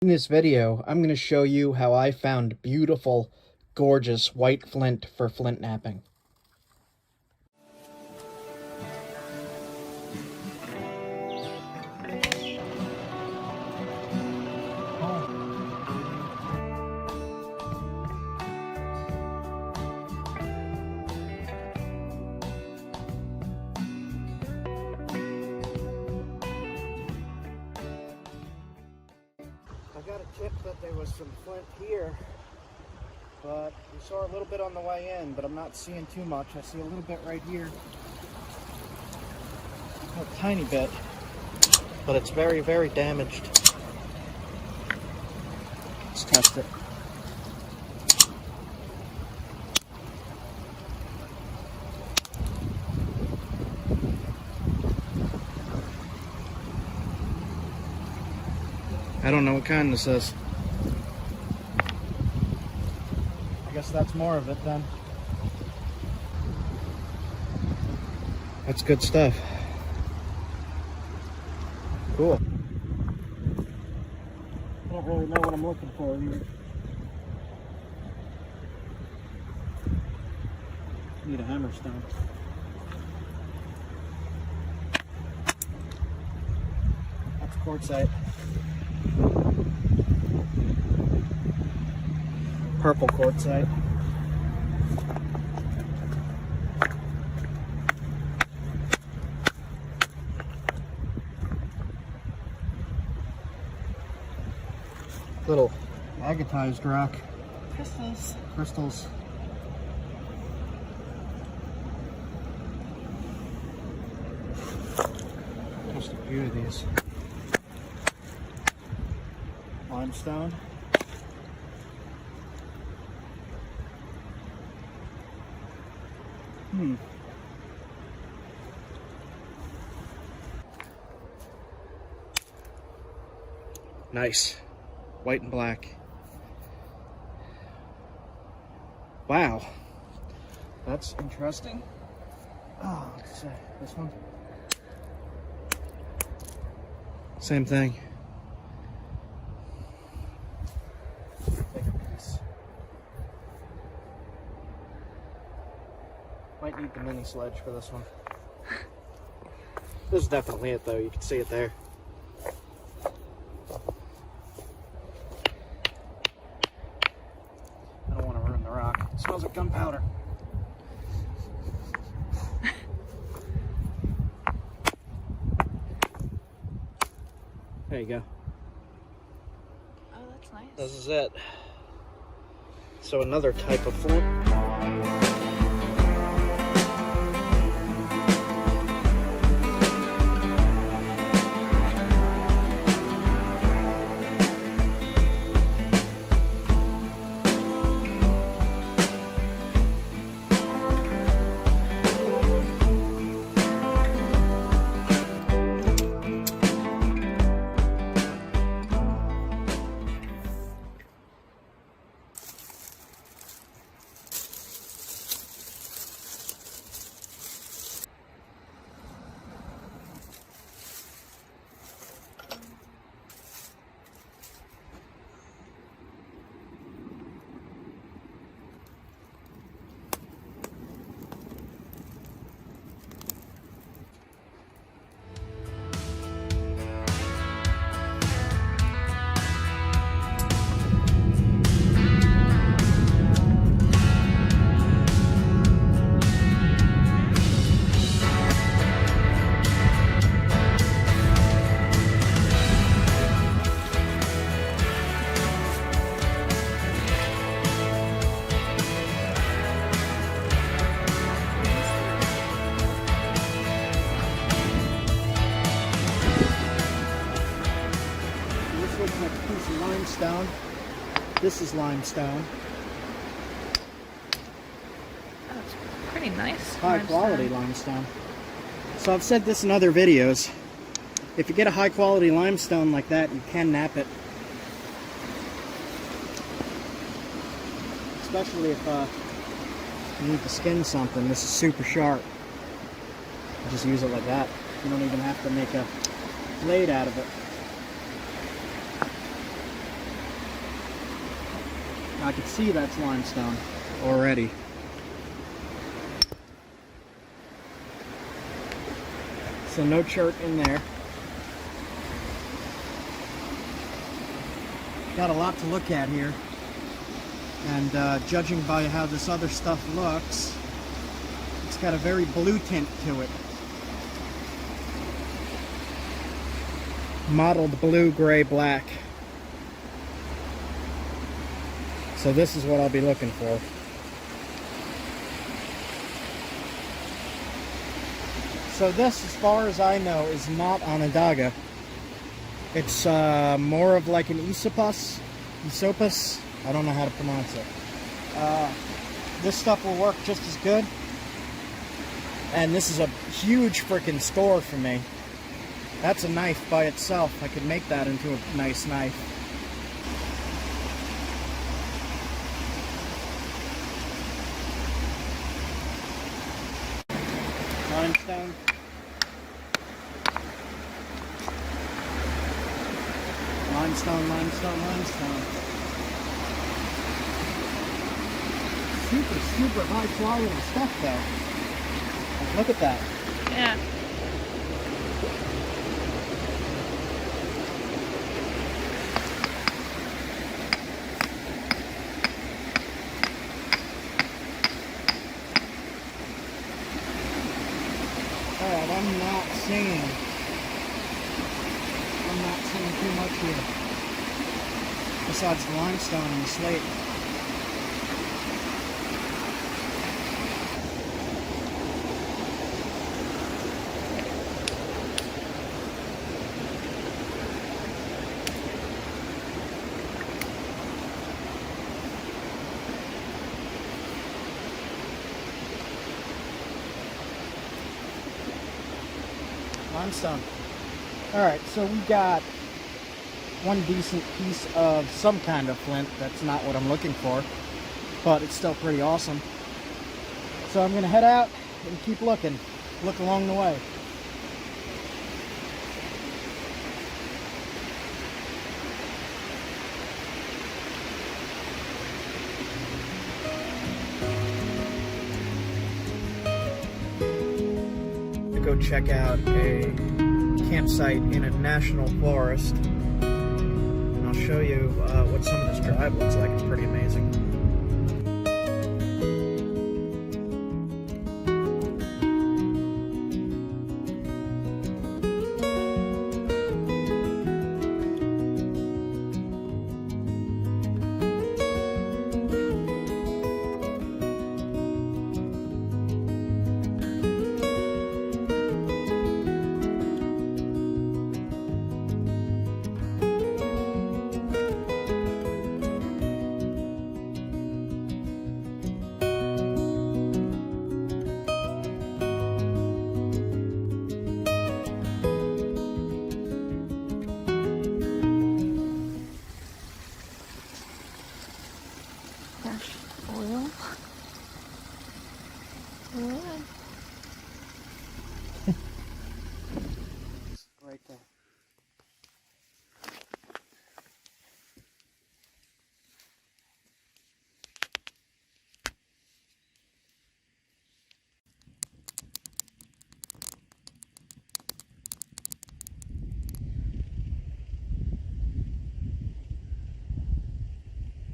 In this video, I'm going to show you how I found beautiful, gorgeous white flint for flint knapping. I got a tip that there was some flint here, but we saw a little bit on the way in, but I'm not seeing too much. I see a little bit right here, a tiny bit, but it's very, very damaged. Let's test it. I don't know what kind this is. I guess that's more of it then. That's good stuff. Cool. I don't really know what I'm looking for here. Need a hammerstone. That's quartzite. Purple quartzite. Little agatized rock. Crystals. Crystals. Just a few of these. Limestone. Nice. White and black. Wow. That's interesting. Oh, let's see. This one. Same thing. Bigger piece. Might need the mini sledge for this one. This is definitely it though, you can see it there. I don't want to ruin the rock. It smells like gunpowder. There you go. Oh, that's nice. This is it. So another type of flint. Limestone. This is limestone. Oh, it's pretty nice. High quality limestone. So I've said this in other videos. If you get a high quality limestone like that, you can knap it. Especially if you need to skin something. This is super sharp. You just use it like that. You don't even have to make a blade out of it. I could see that's limestone already. So no chert in there. Got a lot to look at here. And judging by how this other stuff looks, it's got a very blue tint to it. Mottled blue, gray, black. So this is what I'll be looking for. So this, as far as I know, is not Onondaga. It's more of like an Esopus. I don't know how to pronounce it. This stuff will work just as good. And this is a huge freaking score for me. That's a knife by itself. I could make that into a nice knife. Limestone. Limestone, limestone, limestone. Super high quality stuff though. Look at that. Yeah. Alright, I'm not seeing too much here. Besides the limestone and the slate. Limestone. Alright, so we got one decent piece of some kind of flint. That's not what I'm looking for, but it's still pretty awesome. So I'm gonna head out and keep looking. Look along the way. Go check out a campsite in a national forest, and I'll show you what some of this drive looks like. It's pretty amazing. Oil. Right there.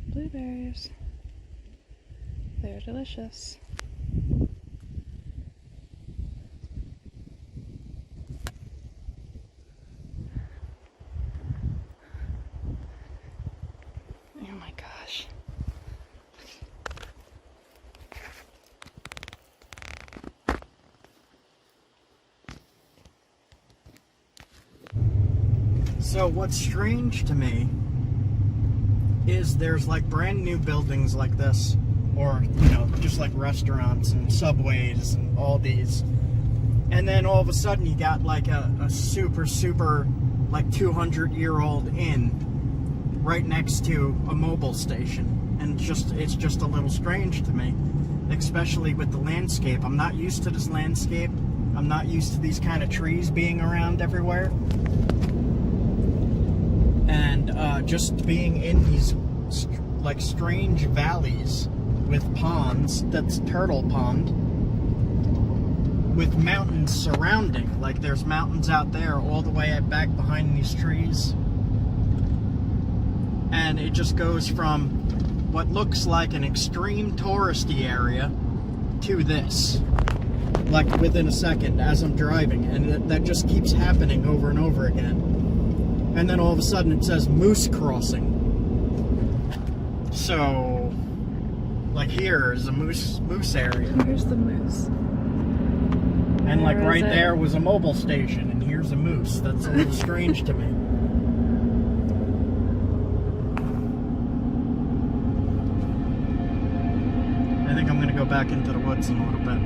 Blueberries. They're delicious. Oh my gosh. So what's strange to me is there's like brand new buildings like this, or just like restaurants and subways and all these, and then all of a sudden you got like a super like 200-year-old inn right next to a mobile station, and it's just a little strange to me, especially with the landscape. I'm not used to this landscape. I'm not used to these kind of trees being around everywhere. And just being in these like strange valleys with ponds. That's Turtle Pond. With mountains surrounding. Like there's mountains out there all the way back behind these trees. And it just goes from what looks like an extreme touristy area to this. Like within a second as I'm driving. And that just keeps happening over and over again. And then all of a sudden it says Moose Crossing. So, like here is a moose area. Here's the moose. And like Where right is it? there was a mobile station, and here's a moose. That's a little strange to me. I think I'm gonna go back into the woods in a little bit.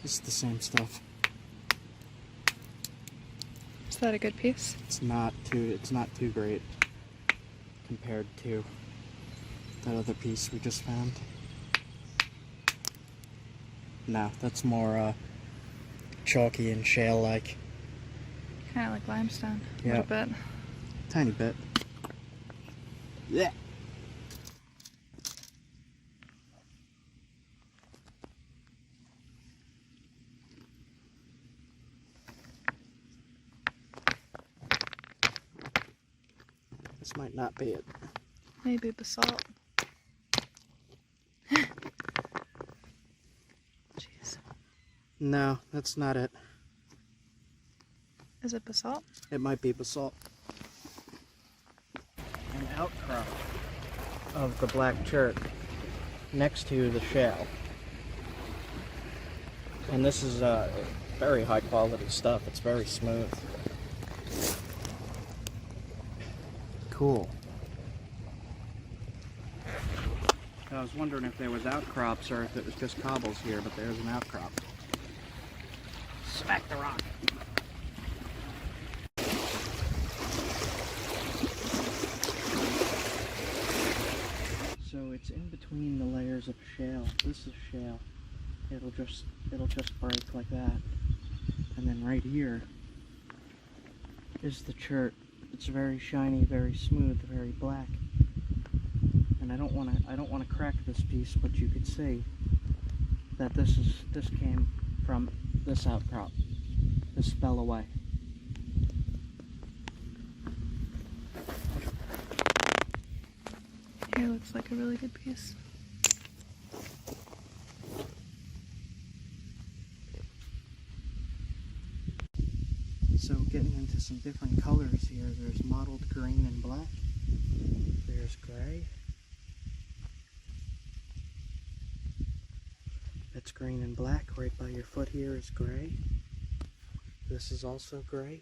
It's the same stuff. Is that a good piece? It's not too great compared to that other piece we just found. No, that's more chalky and shale-like. Kind of like limestone. A Yeah. little bit. Tiny bit. Yeah. This might not be it. Maybe basalt. Jeez. No, that's not it. Is it basalt? It might be basalt. An outcrop of the black chert next to the shale. And this is very high quality stuff. It's very smooth. Cool. I was wondering if there was outcrops or if it was just cobbles here, but there's an outcrop. Smack the rock. So it's in between the layers of shale. This is shale. It'll just break like that. And then right here is the chert. It's very shiny, very smooth, very black. And I don't want to crack this piece, but you could see that this came from this outcrop. This fell away. Here looks like a really good piece. So getting into some different colors here. There's mottled green and black. There's gray. That's green and black. Right by your foot here is gray. This is also gray.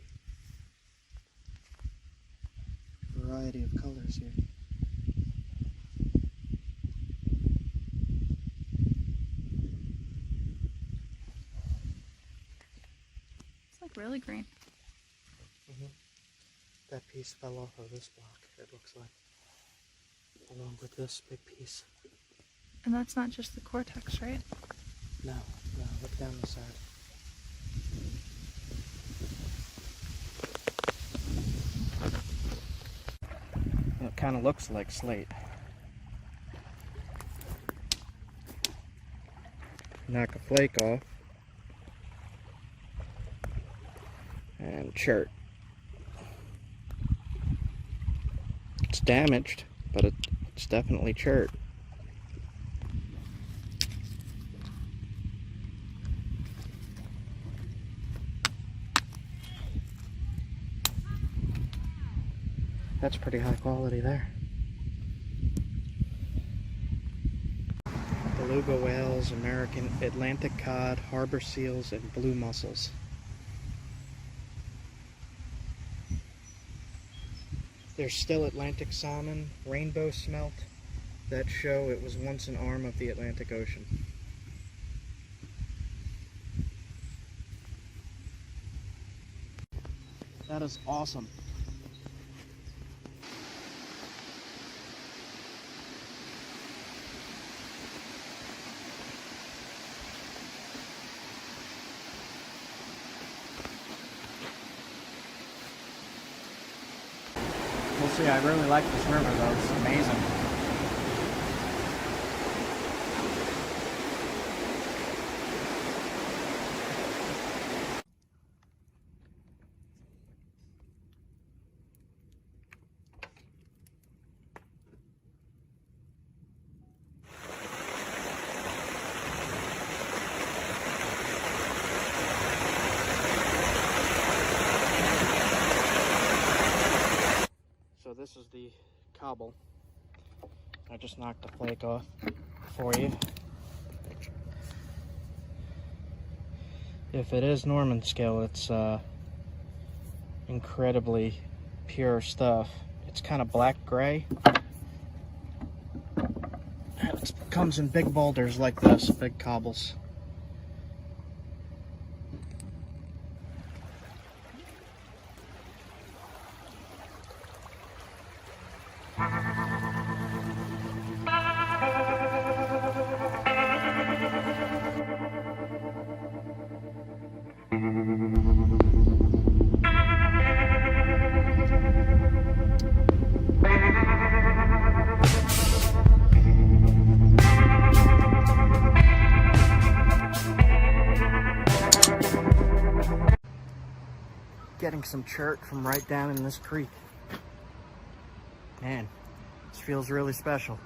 Variety of colors here. It's like really green. That piece fell off of this block, it looks like. Along with this big piece. And that's not just the cortex, right? No, look down the side. It kind of looks like slate. Knock a flake off. And chert. It's damaged, but it's definitely chert. That's pretty high quality there. Beluga whales, American Atlantic cod, harbor seals, and blue mussels. There's still Atlantic salmon, rainbow smelt that show it was once an arm of the Atlantic Ocean. That is awesome. We'll see, I really like this river though, it's amazing. So this is the cobble. I just knocked the flake off for you. If it is Norman scale, it's incredibly pure stuff. It's kind of black gray. It comes in big boulders like this, big cobbles. Getting some chert from right down in this creek. Man, this feels really special.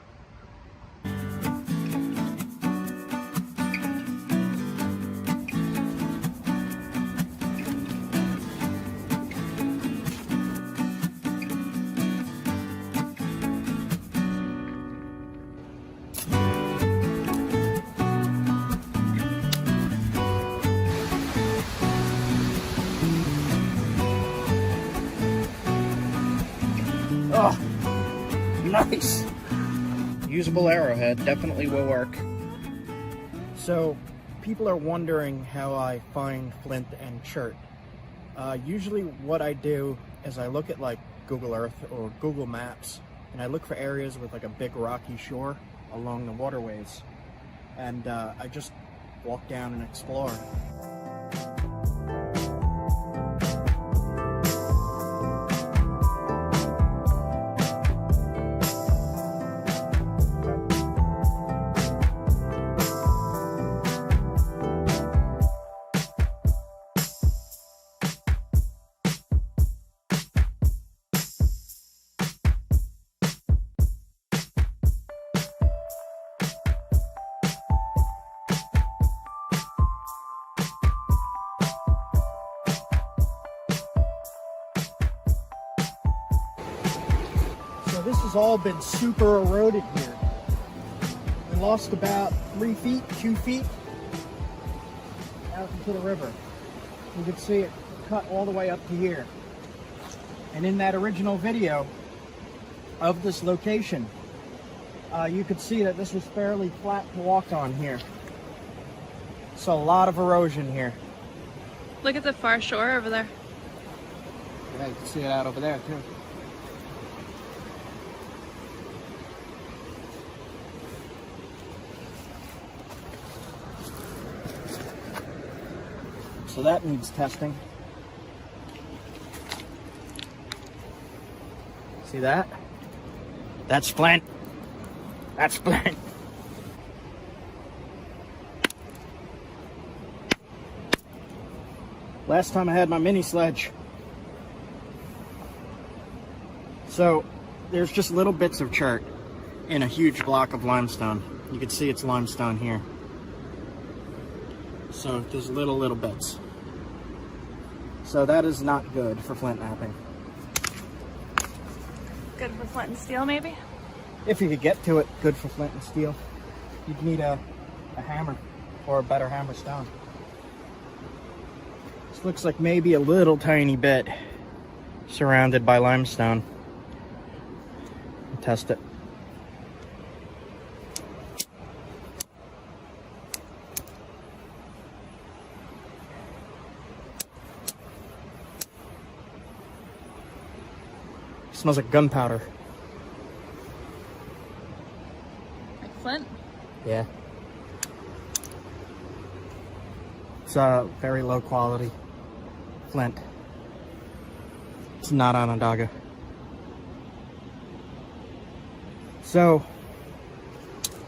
Oh, nice. Usable arrowhead, definitely will work. So, people are wondering how I find flint and chert. Usually what I do is I look at like Google Earth or Google Maps, and I look for areas with like a big rocky shore along the waterways. And I just walk down and explore. So this has all been super eroded here. We lost about 3 feet, 2 feet out into the river. You can see it cut all the way up to here. And in that original video of this location, you could see that this was fairly flat to walk on here. So a lot of erosion here. Look at the far shore over there. Yeah, you can see it out over there too. So that needs testing. See that? That's flint. That's flint. Last time I had my mini sledge. So there's just little bits of chert in a huge block of limestone. You can see it's limestone here. So there's little bits. So that is not good for flint knapping. Good for flint and steel, maybe? If you could get to it, good for flint and steel. You'd need a hammer or a better hammer stone. This looks like maybe a little tiny bit surrounded by limestone. test it. Smells like gunpowder. Like Flint? Yeah. It's very low quality flint. It's not Onondaga. So,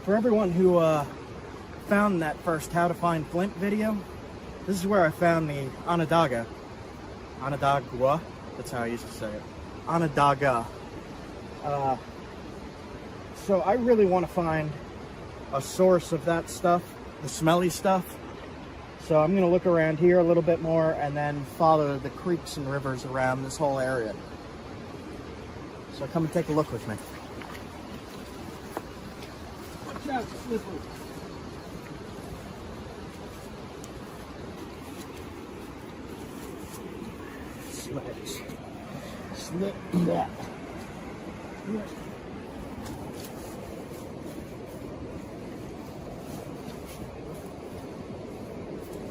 for everyone who found that first How to Find Flint video, this is where I found the Onondaga. Onondaga? That's how I used to say it. Onondaga. So I really want to find a source of that stuff, the smelly stuff. So I'm going to look around here a little bit more and then follow the creeks and rivers around this whole area. So come and take a look with me. Watch out, it's slippery. Sledge. Slip that.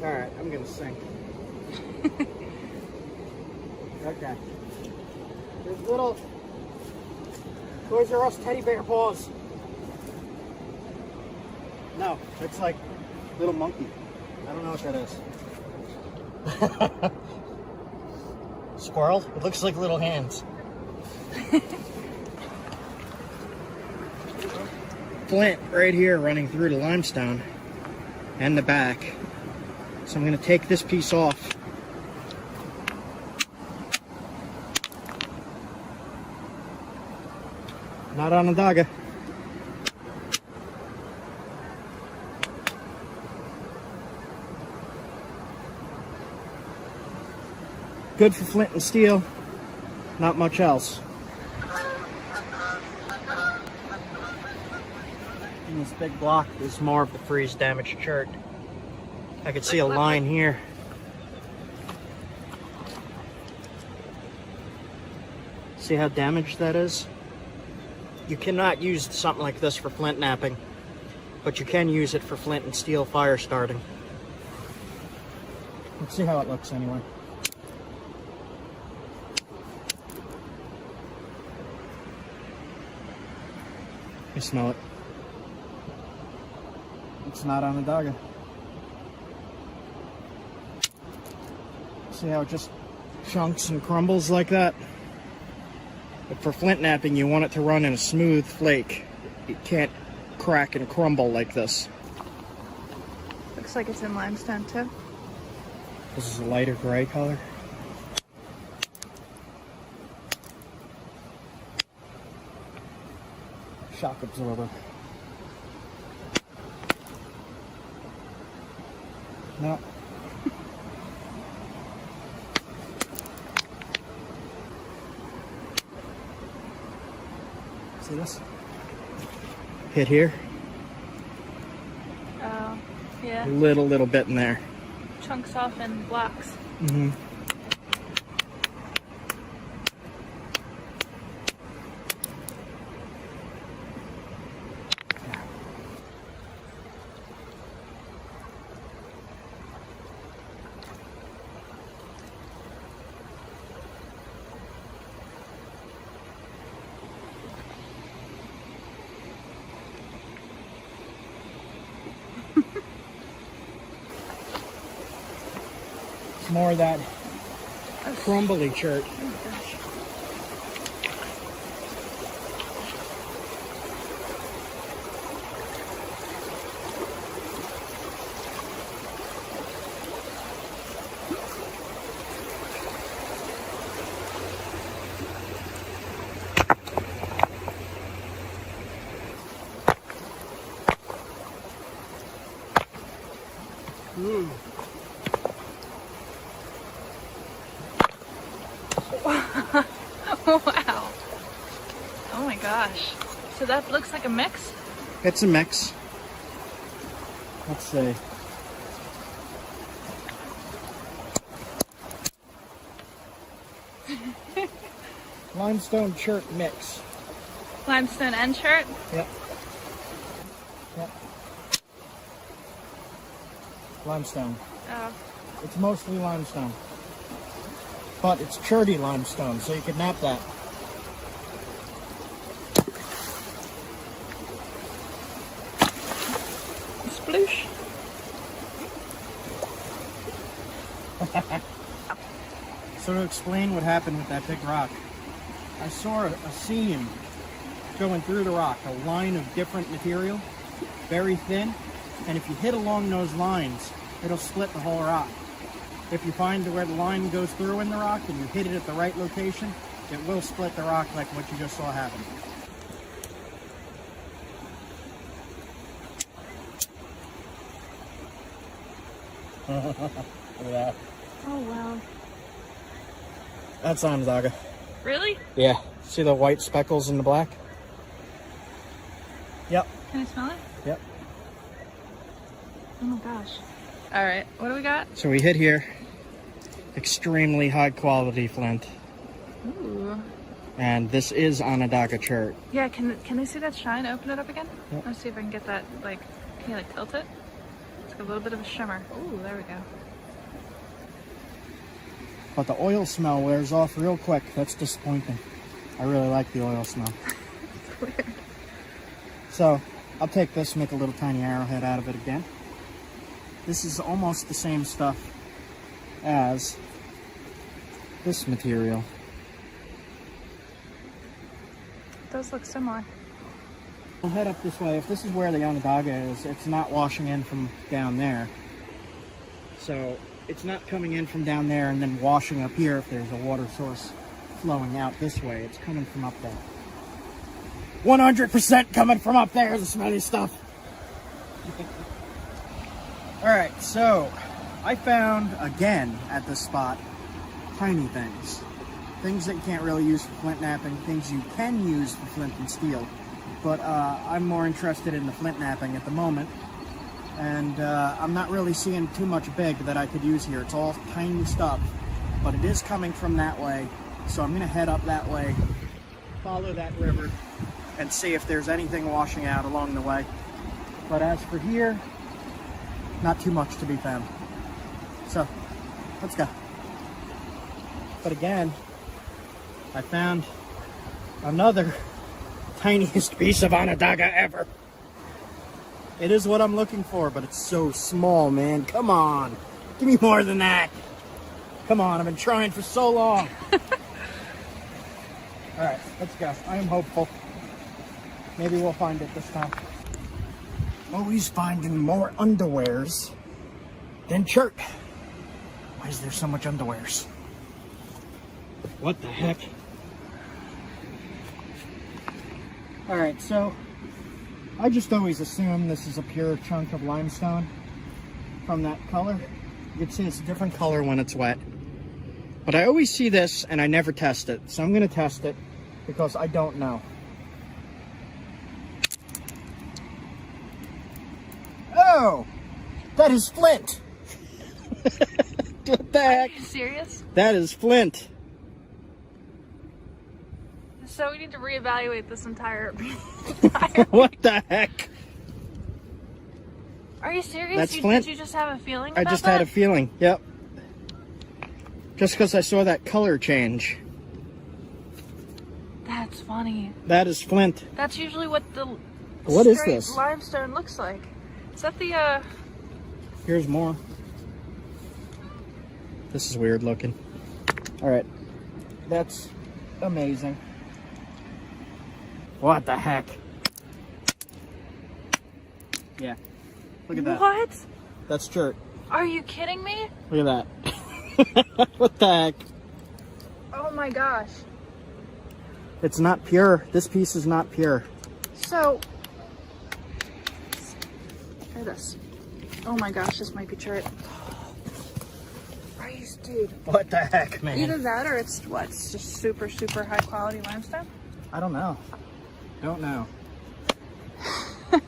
Alright, I'm gonna sink. Okay. There's little Toys R Us teddy bear paws. No, it's like little monkey. I don't know what that is. Squirrel? It looks like little hands. Flint right here running through the limestone and the back. So I'm going to take this piece off. Not Onondaga. Good for flint and steel, not much else. And this big block is more of the freeze damaged chert. I could see a line here. See how damaged that is? You cannot use something like this for flint knapping, but you can use it for flint and steel fire starting. Let's see how it looks anyway. You smell it. It's not Onondaga. See how it just chunks and crumbles like that? But for flint knapping, you want it to run in a smooth flake. It can't crack and crumble like this. Looks like it's in limestone too. This is a lighter gray color. Shock absorber. No. See this? Hit here. Oh, yeah. Little bit in there. Chunks off in blocks. Mm-hmm. More of that crumbly chert. Oh my gosh. Wow. Oh my gosh. So that looks like a mix? It's a mix. Let's see. Limestone chert mix. Limestone and chert? Yep. Yep. Limestone. Oh. It's mostly limestone. But it's cherty limestone, so you could nap that. Sploosh. So to explain what happened with that big rock, I saw a seam going through the rock, a line of different material, very thin, and if you hit along those lines, it'll split the whole rock. If you find where the line goes through in the rock and you hit it at the right location, it will split the rock like what you just saw happen. Look at that. Oh, wow. That's Onondaga. Really? Yeah. See the white speckles in the black? Yep. Can I smell it? Yep. Oh my gosh. All right, what do we got? So we hit here. Extremely high quality flint. Ooh. And this is Onondaga Chert. Yeah, can they see that shine? Open it up again? Yep. Let's see if I can get that, like, can you, like, tilt it? It's like a little bit of a shimmer. Ooh, there we go. But the oil smell wears off real quick. That's disappointing. I really like the oil smell. It's weird. So I'll take this, make a little tiny arrowhead out of it again. This is almost the same stuff as this material. It does look similar. We'll head up this way. If this is where the Onondaga is, it's not washing in from down there. So it's not coming in from down there and then washing up here if there's a water source flowing out this way. It's coming from up there. 100% coming from up there, the smelly stuff. Alright, so I found, again, at this spot, tiny things. Things that you can't really use for flint knapping, things you can use for flint and steel. But I'm more interested in the flint knapping at the moment. And I'm not really seeing too much big that I could use here. It's all tiny stuff. But it is coming from that way. So I'm going to head up that way, follow that river, and see if there's anything washing out along the way. But as for here, not too much to be found. So, let's go. But again, I found another tiniest piece of Onondaga ever. It is what I'm looking for, but it's so small, man. Come on. Give me more than that. Come on, I've been trying for so long. Alright, let's go. I am hopeful. Maybe we'll find it this time. Always finding more underwears than Chert. Why is there so much underwears? What the heck? Alright, so I just always assume this is a pure chunk of limestone from that color. You can see it's a different color when it's wet. But I always see this and I never test it. So I'm going to test it because I don't know. Oh! That is flint! What the heck? Are you serious? That is flint. So we need to reevaluate this entire... What the heck? Are you serious? That's flint. Did you just have a feeling I about just that? had a feeling, yep. Just because I saw that color change. That's funny. That is flint. That's usually what the What is straight this? limestone looks like. Is that the Here's more. This is weird looking. Alright. That's amazing. What the heck? Yeah. Look at that. What? That's Chert. Are you kidding me? Look at that. What the heck? Oh my gosh. It's not pure. This piece is not pure. So, try this. Oh my gosh, this might be Chert. Are you, dude? What the heck, man? Either that or it's what? It's just super, super high quality limestone? I don't know. Don't know. Oh,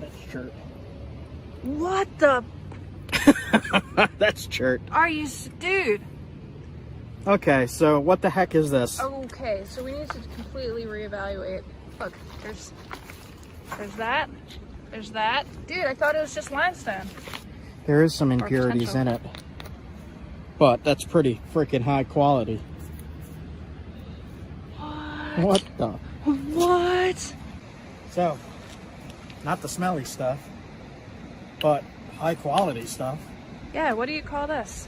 that's Chert. What the? That's Chert. Are you, dude? Okay, so what the heck is this? Okay, so we need to completely reevaluate. Look, there's that. There's that. Dude, I thought it was just limestone. There is some impurities in it, but that's pretty freaking high quality. What the? What? So, not the smelly stuff, but high quality stuff. Yeah, what do you call this?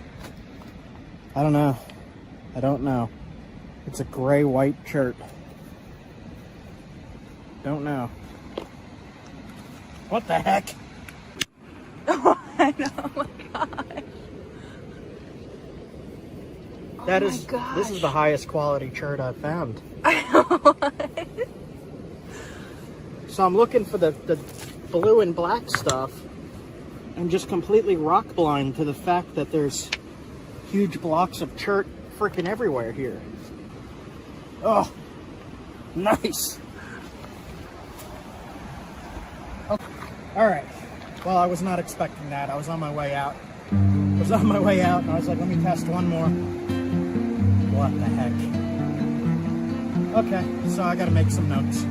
I don't know. I don't know. It's a gray white Chert. Don't know. What the heck? I know, oh my god. That oh is, my gosh. this is the highest quality Chert I've found. So I'm looking for the blue and black stuff. I'm just completely rock blind to the fact that there's huge blocks of Chert freaking everywhere here. Oh, nice. Okay. All right. Well, I was not expecting that. I was on my way out. And I was like, let me test one more. What the heck? Okay, so I gotta make some notes.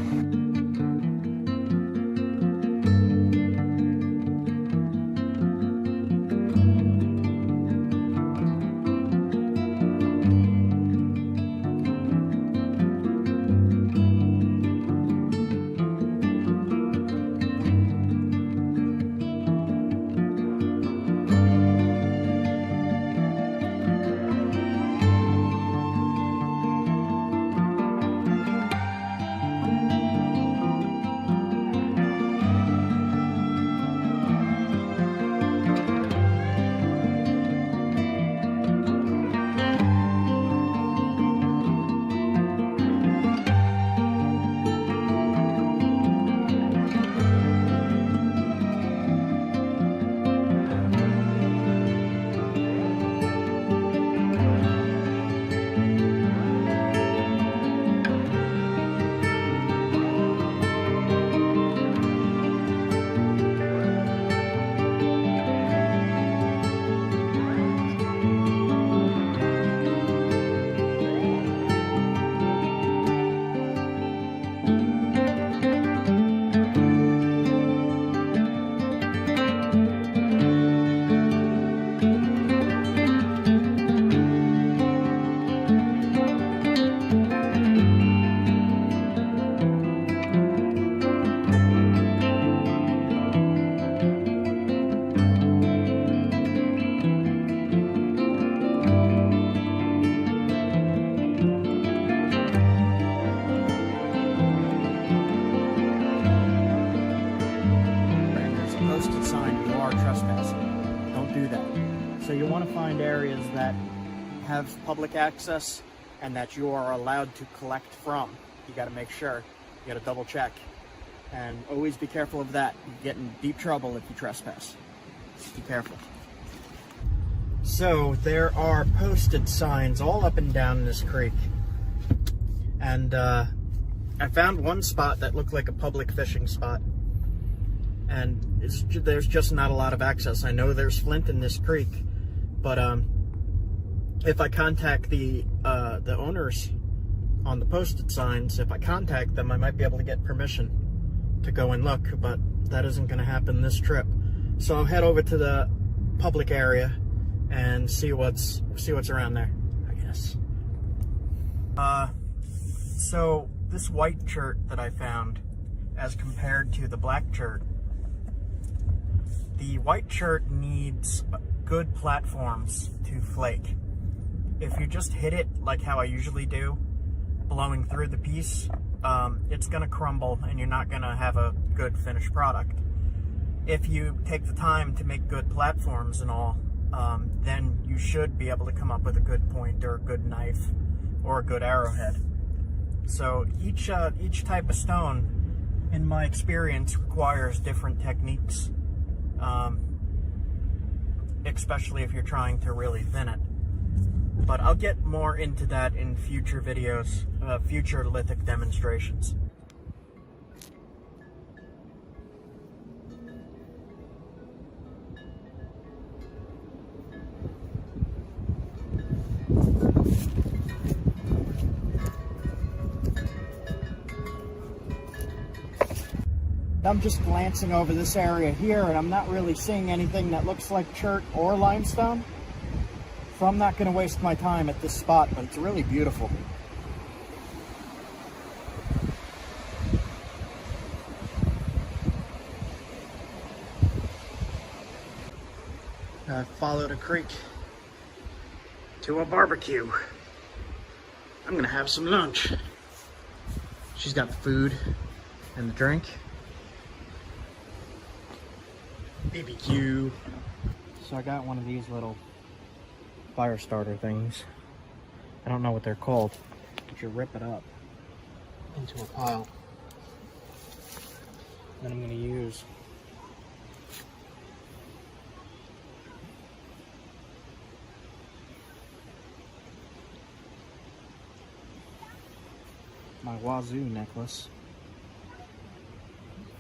So you want to find areas that have public access and that you are allowed to collect from. You got to make sure. You got to double check. And always be careful of that. You get in deep trouble if you trespass. Just be careful. So there are posted signs all up and down this creek. And I found one spot that looked like a public fishing spot. And there's just not a lot of access. I know there's flint in this creek, but if I contact the owners on the posted signs, if I contact them, I might be able to get permission to go and look, but that isn't going to happen this trip. So I'll head over to the public area and see what's around there, I guess. So this white Chert that I found, as compared to the black Chert, the white Chert needs good platforms to flake. If you just hit it like how I usually do, blowing through the piece, it's gonna crumble and you're not gonna have a good finished product. If you take the time to make good platforms and all, then you should be able to come up with a good point or a good knife or a good arrowhead. So each type of stone, in my experience, requires different techniques, especially if you're trying to really thin it. But I'll get more into that in future videos, future lithic demonstrations. I'm just glancing over this area here, and I'm not really seeing anything that looks like chert or limestone. So I'm not going to waste my time at this spot, but it's really beautiful. I followed a creek to a barbecue. I'm gonna have some lunch. She's got the food and the drink. BBQ. So I got one of these little fire starter things. I don't know what they're called, but you rip it up into a pile. Then I'm gonna use my wazoo necklace,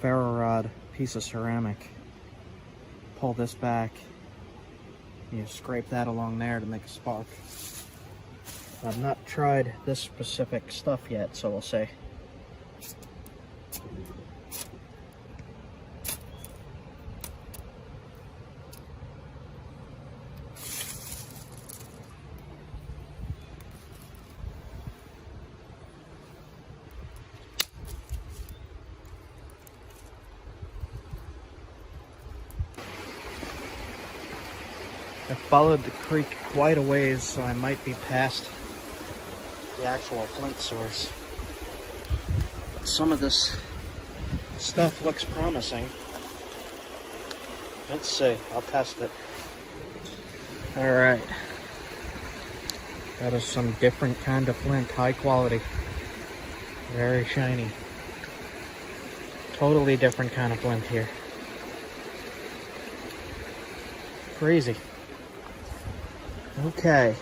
ferro rod, piece of ceramic. Pull this back, you scrape that along there to make a spark. I've not tried this specific stuff yet, so we'll see. I followed the creek quite a ways, so I might be past the actual flint source. But some of this stuff looks promising. Let's see, I'll test it. Alright. That is some different kind of flint, high quality. Very shiny. Totally different kind of flint here. Crazy. Okay.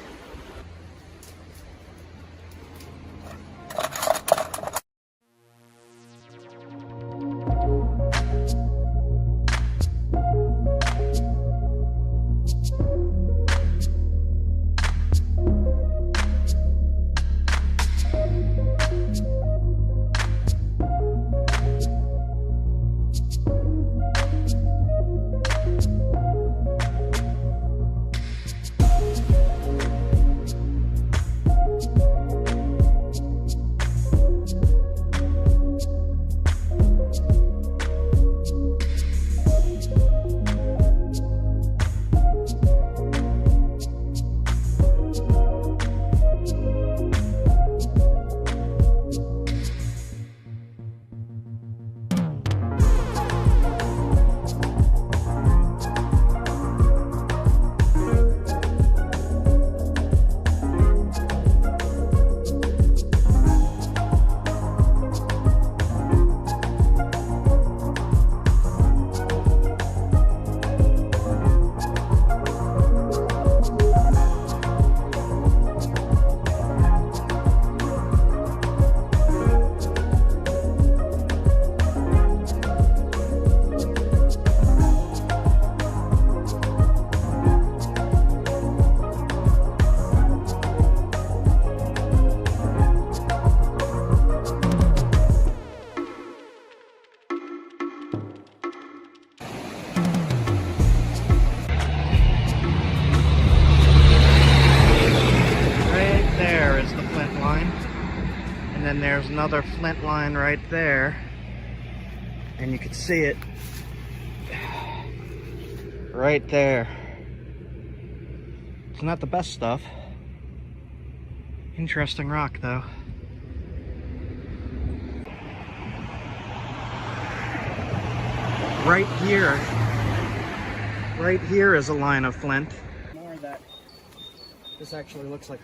And then there's another flint line right there, and you can see it right there. It's not the best stuff. Interesting rock though. Right here is a line of flint. More of that. This actually looks like,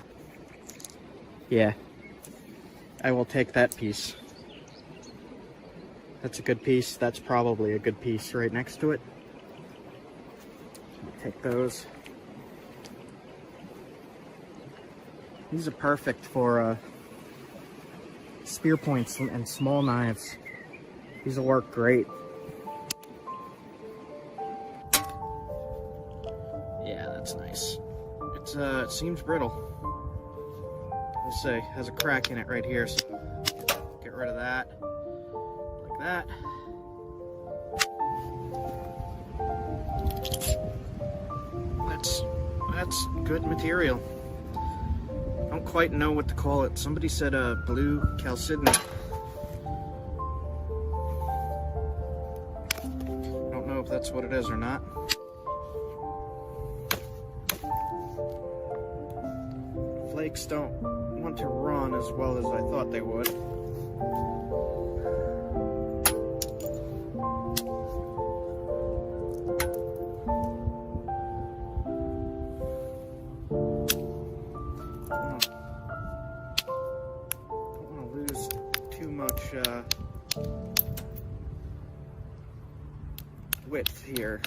yeah, I will take that piece. That's a good piece. That's probably a good piece right next to it. Take those. These are perfect for spear points and small knives. These will work great. Yeah, that's nice. It seems brittle. We'll see. Has a crack in it right here, so get rid of that. Like that. That's good material. Don't quite know what to call it. Somebody said blue chalcedony. Don't know if that's what it is or not. Flakes don't want to run as well as I thought they would. Width here.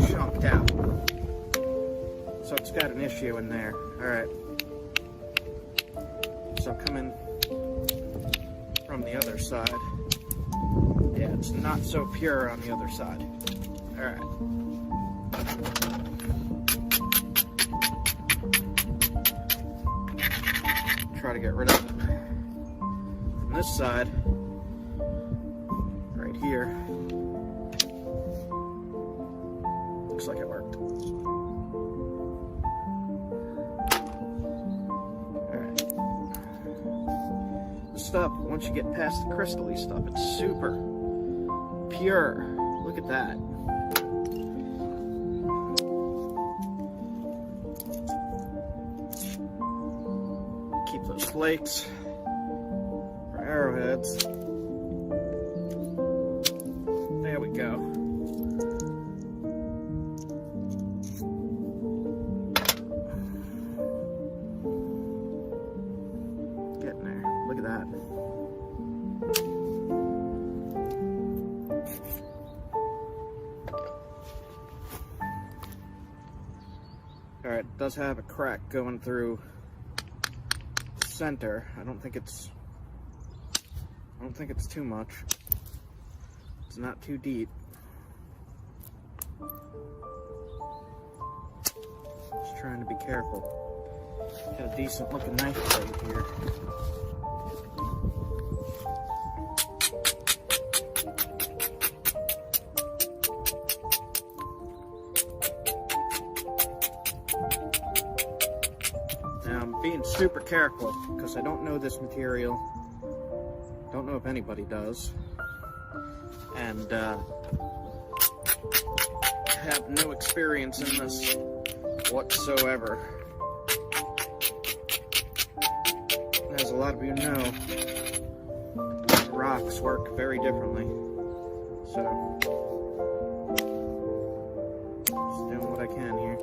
Chunked out. So it's got an issue in there. Alright. So coming from the other side. Yeah, it's not so pure on the other side. Alright. Try to get rid of it. From this side, right here, looks like it worked. Alright. The stuff, once you get past the crystally stuff, it's super pure. Look at that. Keep those flakes for arrowheads. There we go. Getting there. Look at that. Alright, it does have a crack going through the center. I don't think it's too much. It's not too deep. Just trying to be careful. Got a decent looking knife blade here. Now I'm being super careful because I don't know this material. Don't know if anybody does. And have no experience in this whatsoever. As a lot of you know, rocks work very differently. So, just doing what I can here.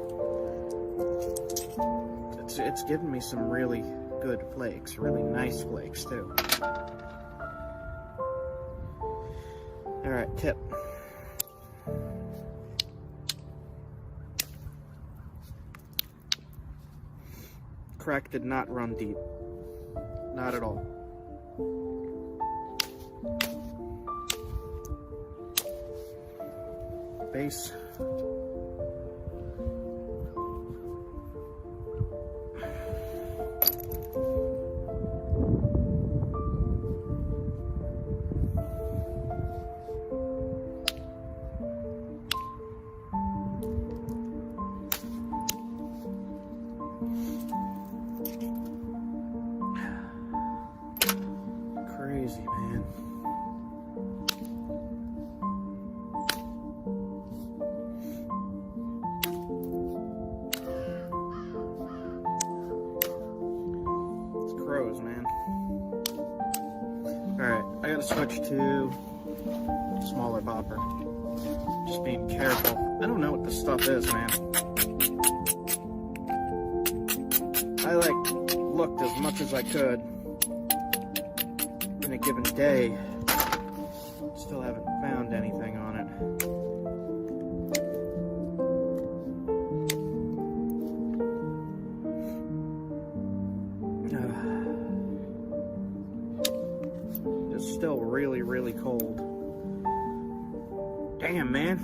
It's giving me some really good flakes, really nice flakes too. Alright, tip. Crack did not run deep. Not at all. Base. Crazy, man. It's crows, man. Alright, I gotta switch to smaller bopper. Just being careful. I don't know what this stuff is, man. I looked as much as I could in a given day. Still haven't found anything on it. It's still really, really cold. Damn, man.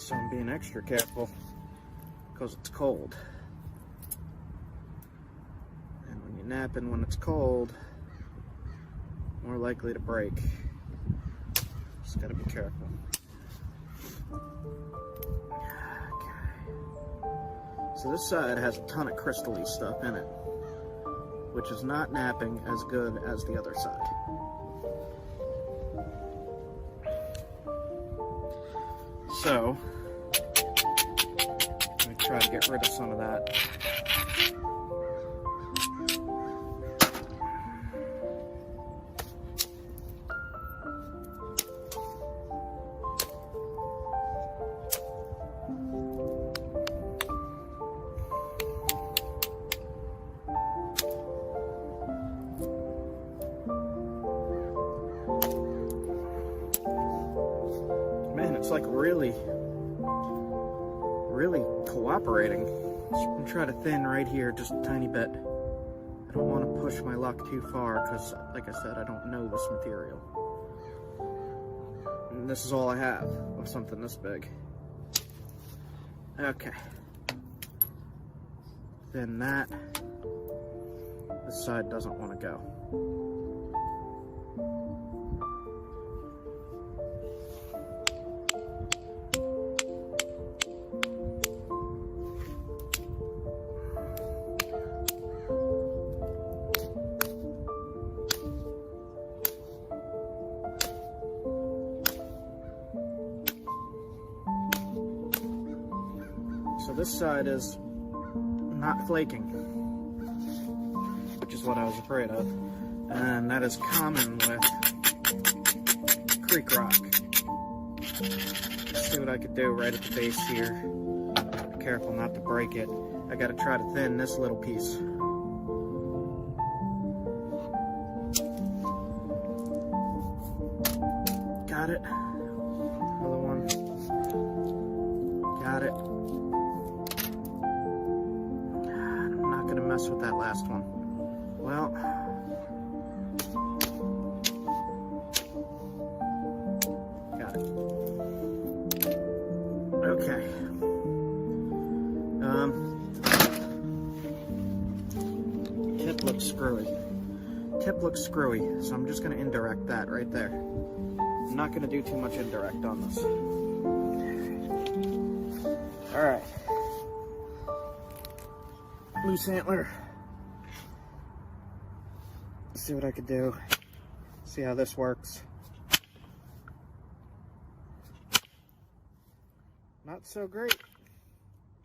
So I'm being extra careful because it's cold. And when you're napping when it's cold, more likely to break. Just gotta be careful. Okay. So this side has a ton of crystally stuff in it, which is not napping as good as the other side. So, let me try to get rid of some of that. Man, it's like really cooperating. I'm trying to thin right here just a tiny bit. I don't want to push my luck too far because, like I said, I don't know this material. And this is all I have of something this big. Okay. Then that. This side doesn't want to go. So this side is not flaking, which is what I was afraid of, and that is common with creek rock. Let's see what I could do right at the base here. Be careful not to break it. I gotta try to thin this little piece. Got it. Another one. Got it. I'm not gonna mess with that last one. Well, got it. Okay. Tip looks screwy. Tip looks screwy, so I'm just gonna indirect that right there. I'm not gonna do too much indirect on this. All right. Loose antler. Let's see what I could do. See how this works. Not so great.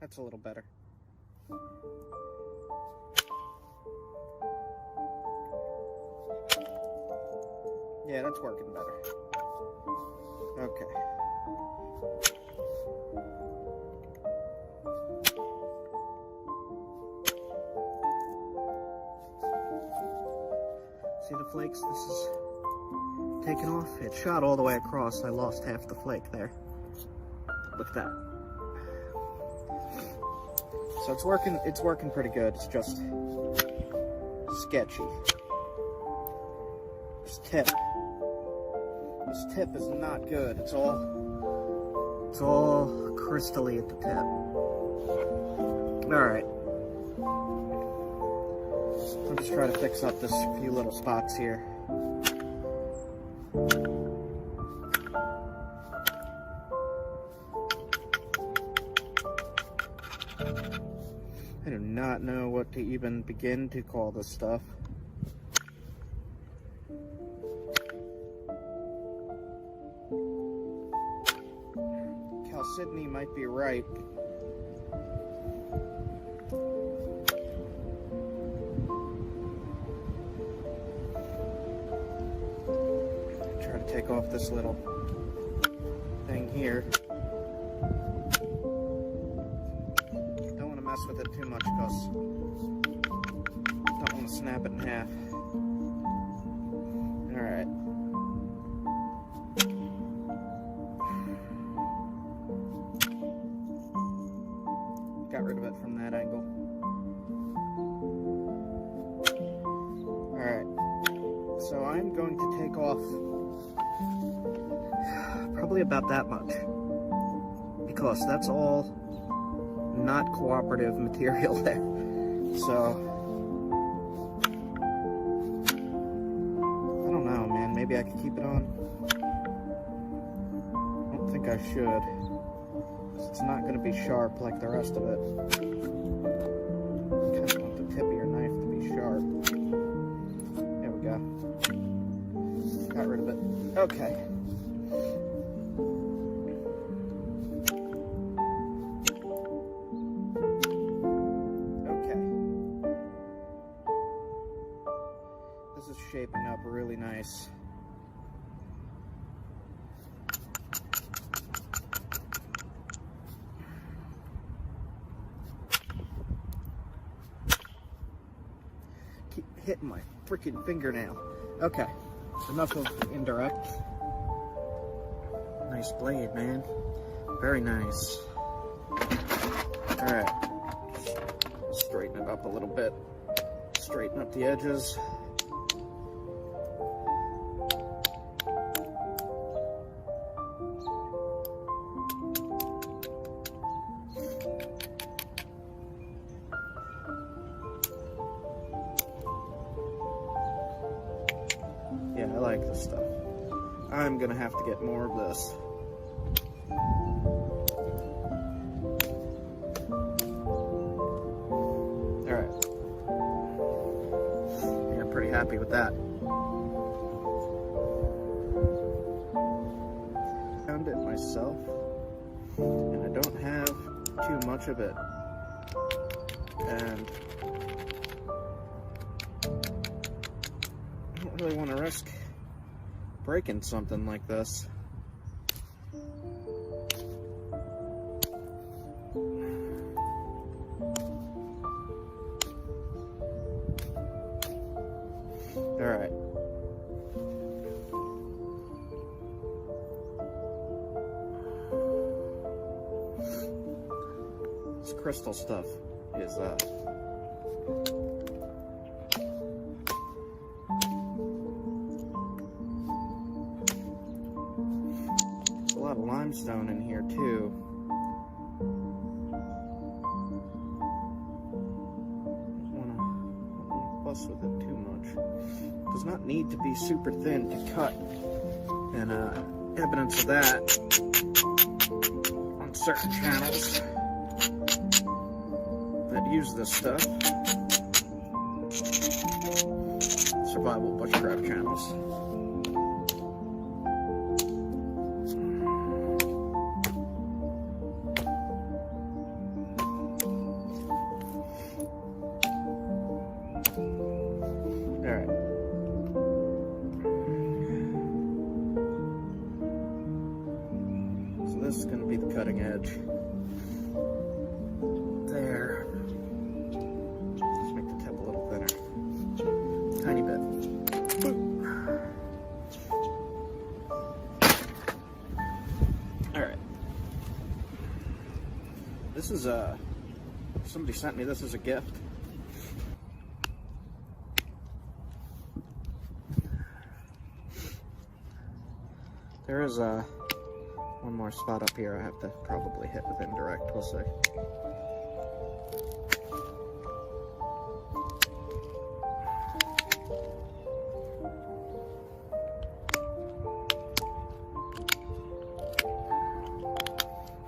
That's a little better. Yeah, that's working better. Okay. See the flakes? This is taken off. It shot all the way across. I lost half the flake there. Look at that. So it's working pretty good. It's just sketchy. This tip is not good. It's all crystally at the tip. All right. I'll just try to fix up this few little spots here. I do not know what to even begin to call this stuff. Sydney might be right. Try to take off this little thing here. Don't want to mess with it too much because don't want to snap it in half. All right. Got rid of it from that angle. Alright, so I'm going to take off probably about that much because that's all not cooperative material there. So I don't know, man. Maybe I could keep it on. I don't think I should. It's not going to be sharp like the rest of it. I kind of want the tip of your knife to be sharp. There we go. Got rid of it. Okay. Okay. This is shaping up really nice. Hitting my freaking fingernail. Okay, enough of the indirect. Nice blade, man. Very nice. Alright. Straighten it up a little bit. Straighten up the edges. Yeah, I like this stuff. I'm gonna have to get more of this. Alright. Yeah, I'm pretty happy with that. Found it myself, and I don't have too much of it. And I don't really want to risk breaking something like this. Alright. This crystal stuff is a lot of limestone in here too. Don't want to fuss with it too much. Does not need to be super thin to cut, and evidence of that on certain channels that use this stuff. Survival bushcraft channels. Alright. So this is going to be the cutting edge. There. Let's make the tip a little thinner. Tiny bit. Alright. This is somebody sent me this as a gift. There is one more spot up here I have to probably hit with indirect. We'll see.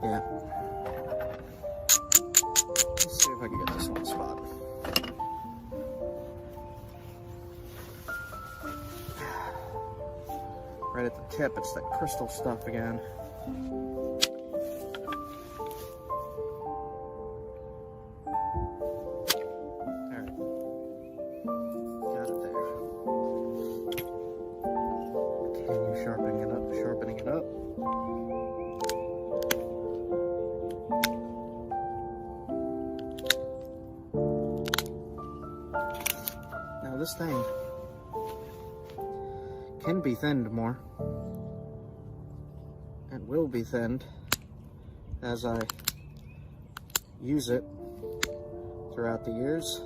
Yeah. Let's see if I can get this one spot. Right at the tip, it's that crystal stuff again. There. Got it there. Continue sharpening it up, sharpening it up. Now this thing can be thinned more, and will be thinned as I use it throughout the years.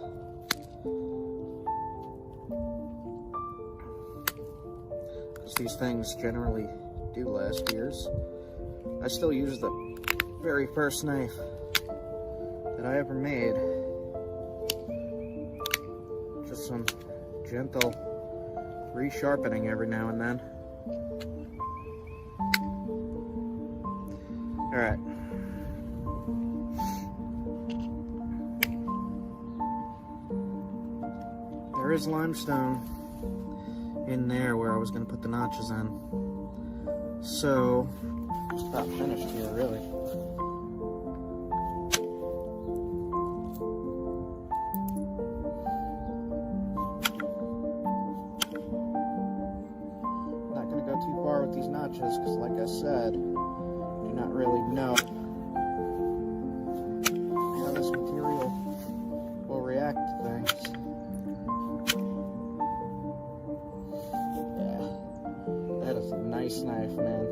Because these things generally do last years. I still use the very first knife that I ever made. Just some gentle resharpening every now and then. All right. There is limestone in there where I was going to put the notches in. So, it's about finished here, really. Not going to go too far with these notches because, like I said, do not really know how this material will react to things. That is a nice knife, man.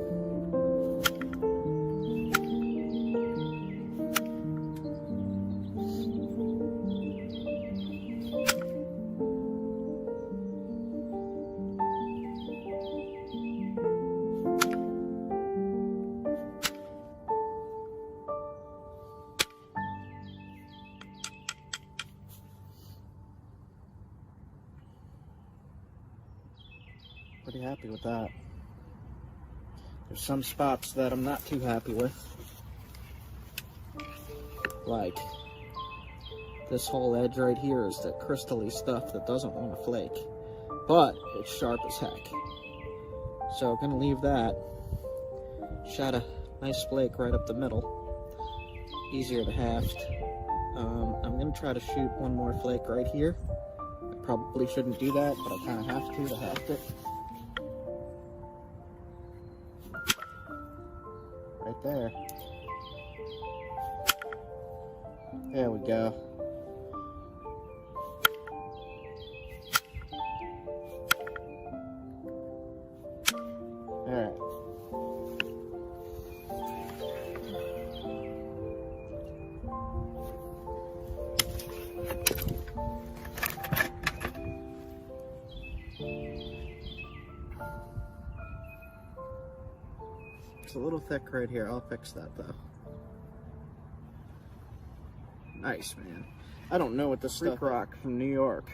Pretty happy with that. There's some spots that I'm not too happy with. Like this whole edge right here is that crystally stuff that doesn't want to flake. But it's sharp as heck. So I'm gonna leave that. Shot a nice flake right up the middle. Easier to haft. I'm gonna try to shoot one more flake right here. I probably shouldn't do that, but I kind of have to haft it. Right there. There we go. Alright. It's a little thick right here. I'll fix that though. Nice, man. I don't know what this stuff is. Rock from New York.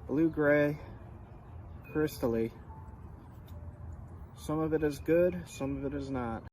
Blue-gray, crystally. Some of it is good, some of it is not.